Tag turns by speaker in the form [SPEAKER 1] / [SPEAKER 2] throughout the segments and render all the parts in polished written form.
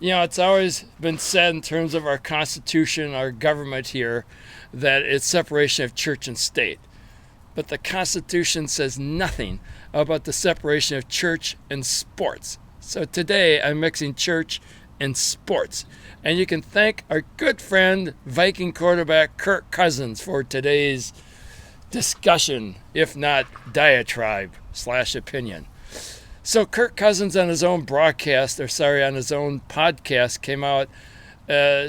[SPEAKER 1] It's always been said in terms of our Constitution, our government here, that it's separation of church and state. But the Constitution says nothing about the separation of church and sports. So today I'm mixing church and sports. And you can thank our good friend, Viking quarterback Kirk Cousins, for today's discussion, if not diatribe/opinion. So Kirk Cousins on his own on his own podcast came out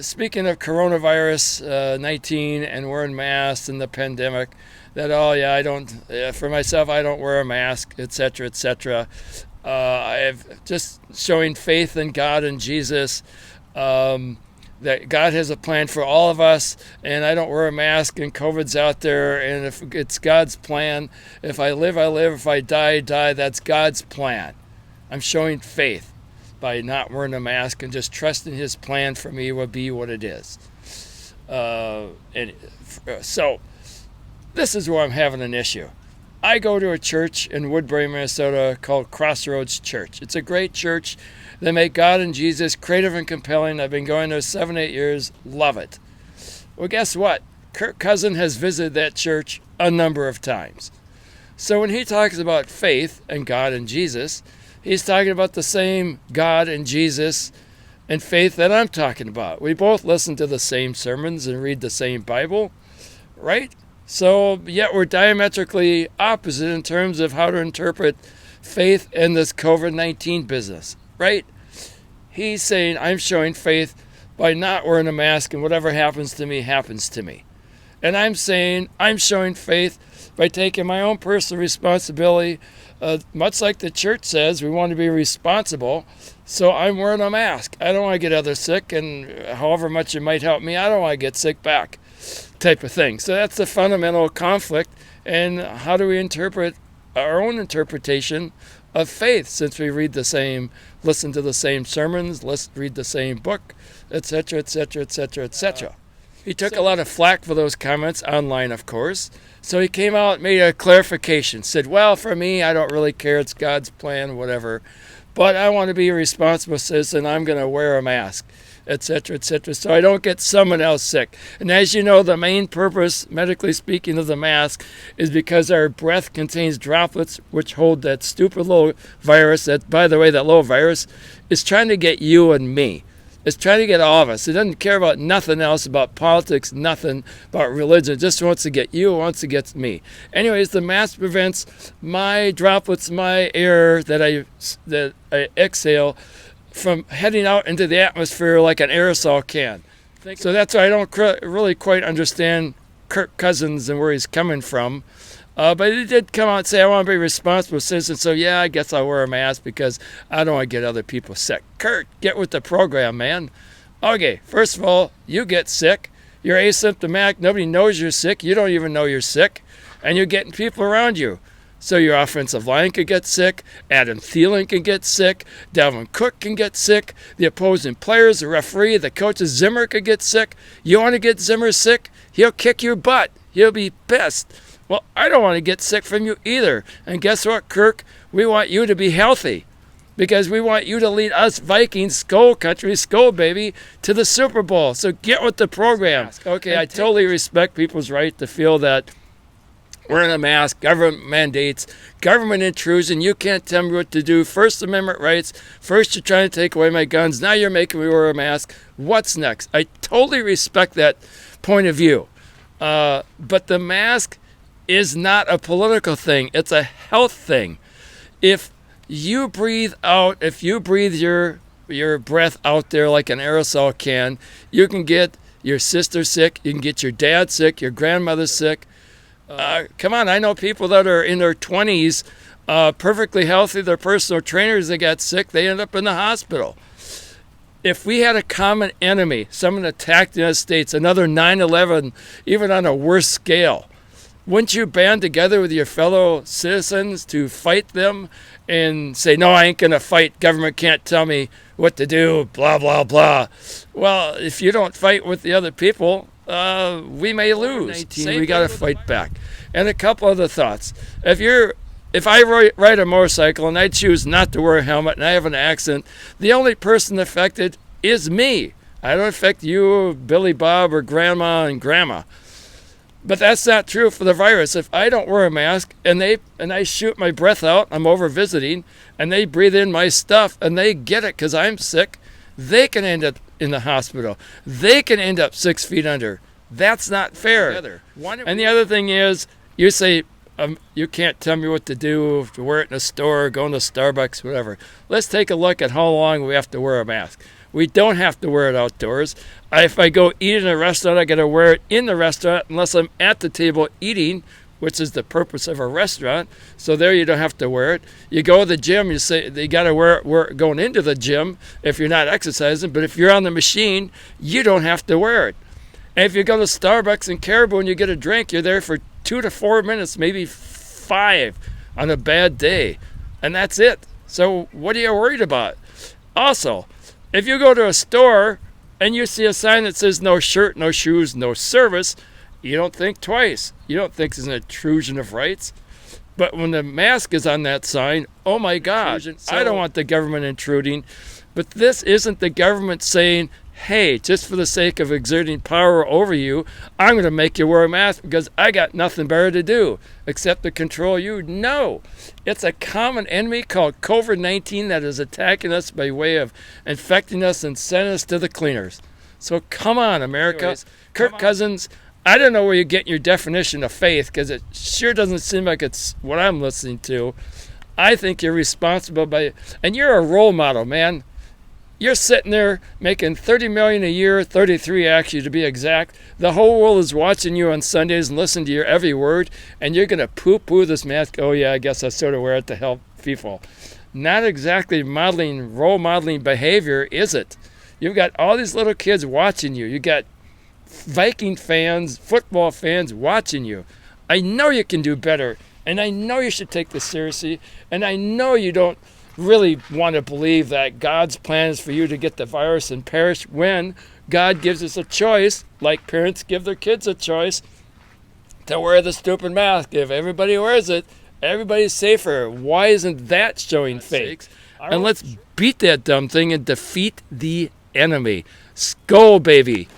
[SPEAKER 1] speaking of coronavirus 19 and wearing masks and the pandemic, that, for myself, I don't wear a mask, etc., etc. I've just showing faith in God and Jesus, that God has a plan for all of us, and I don't wear a mask, and COVID's out there, and if it's God's plan, if I live, I live, if I die, I die, that's God's plan. I'm showing faith by not wearing a mask and just trusting His plan for me will be what it is. So this is where I'm having an issue. I go to a church in Woodbury, Minnesota called Crossroads Church. It's a great church. They make God and Jesus creative and compelling. I've been going there 7-8 years. Love it. Well, guess what? Kirk Cousins has visited that church a number of times. So when he talks about faith and God and Jesus, he's talking about the same God and Jesus and faith that I'm talking about. We both listen to the same sermons and read the same Bible, right? So yet we're diametrically opposite in terms of how to interpret faith in this COVID-19 business, right? He's saying I'm showing faith by not wearing a mask, and whatever happens to me, happens to me. And I'm saying I'm showing faith by taking my own personal responsibility, much like the church says we want to be responsible. So I'm wearing a mask. I don't want to get others sick, and however much it might help me, I don't want to get sick back, type of thing. So that's the fundamental conflict. And how do we interpret our own interpretation of faith, since we read the same, listen to the same sermons, read the same book, etc., etc., etc., etc. He took a lot of flack for those comments online, of course. So he came out and made a clarification, said, well, for me, I don't really care. It's God's plan, whatever. But I want to be a responsible citizen. I'm going to wear a mask, etc., etc., so I don't get someone else sick. And as you know, the main purpose, medically speaking, of the mask is because our breath contains droplets which hold that stupid little virus. That, by the way, that little virus is trying to get you and me. It's trying to get all of us. It doesn't care about nothing else, about politics, nothing about religion. It just wants to get you, wants to get me. Anyways, the mask prevents my droplets, my air that I exhale from heading out into the atmosphere like an aerosol can. So that's why I don't really quite understand Kirk Cousins and where he's coming from. But he did come out and say, I want to be a responsible citizen, so yeah, I guess I'll wear a mask because I don't want to get other people sick. Kurt, get with the program, man. Okay, first of all, you get sick. You're asymptomatic. Nobody knows you're sick. You don't even know you're sick. And you're getting people around you. So your offensive line could get sick. Adam Thielen can get sick. Dalvin Cook can get sick. The opposing players, the referee, the coaches, Zimmer could get sick. You want to get Zimmer sick? He'll kick your butt. He'll be pissed. Well, I don't want to get sick from you either. And guess what, Kirk? We want you to be healthy because we want you to lead us Vikings, Skull Country, Skull Baby, to the Super Bowl. So get with the program. Okay, I totally respect people's right to feel that wearing a mask, government mandates, government intrusion, you can't tell me what to do. First Amendment rights. First you're trying to take away my guns. Now you're making me wear a mask. What's next? I totally respect that point of view. But the mask is not a political thing. It's a health thing. If you breathe out, if you breathe your breath out there like an aerosol can, you can get your sister sick, you can get your dad sick, your grandmother sick. Come on, I know people that are in their 20s, perfectly healthy, they're personal trainers, they got sick, they end up in the hospital. If we had a common enemy, someone attacked the United States, another 9/11, even on a worse scale, wouldn't you band together with your fellow citizens to fight them and say, no, I ain't going to fight, government can't tell me what to do, blah, blah, blah. Well, if you don't fight with the other people, we may lose. We got to fight back. And a couple other thoughts. If I ride a motorcycle and I choose not to wear a helmet and I have an accident, the only person affected is me. I don't affect you, Billy Bob, or Grandma and Grandma. But that's not true for the virus. If I don't wear a mask and I shoot my breath out, I'm over visiting, and they breathe in my stuff and they get it because I'm sick, they can end up in the hospital. They can end up 6 feet under. That's not fair. And the other thing is, you say, you can't tell me what to do, to wear it in a store, go into Starbucks, whatever. Let's take a look at how long we have to wear a mask. We don't have to wear it outdoors. If I go eat in a restaurant, I got to wear it in the restaurant unless I'm at the table eating, which is the purpose of a restaurant. So there you don't have to wear it. You go to the gym, you say you got to wear it going into the gym if you're not exercising. But if you're on the machine, you don't have to wear it. And if you go to Starbucks and Caribou and you get a drink, you're there for 2 to 4 minutes, maybe 5 on a bad day. And that's it. So what are you worried about? Also, if you go to a store and you see a sign that says no shirt, no shoes, no service, you don't think twice. You don't think it's an intrusion of rights. But when the mask is on that sign, oh my God, I don't want the government intruding. But this isn't the government saying, hey, just for the sake of exerting power over you, I'm going to make you wear a mask because I got nothing better to do except to control you. No, it's a common enemy called Covid-19 that is attacking us by way of infecting us and sending us to the cleaners. So come on, America. Anyways, Kirk Cousins, I don't know where you get your definition of faith because it sure doesn't seem like it's what I'm listening to. I think you're responsible and you're a role model, man. You're sitting there making $30 million a year, 33 actually to be exact. The whole world is watching you on Sundays and listening to your every word, and you're going to poo-poo this mask. Oh yeah, I guess I sort of wear it to help people. Not exactly role modeling behavior, is it? You've got all these little kids watching you. You got Viking fans, football fans watching you. I know you can do better, and I know you should take this seriously, and I know you don't really want to believe that God's plan is for you to get the virus and perish when God gives us a choice, like parents give their kids a choice to wear the stupid mask. If everybody wears it, everybody's safer. Why isn't that showing faith? And let's beat that dumb thing and defeat the enemy. Skol, baby.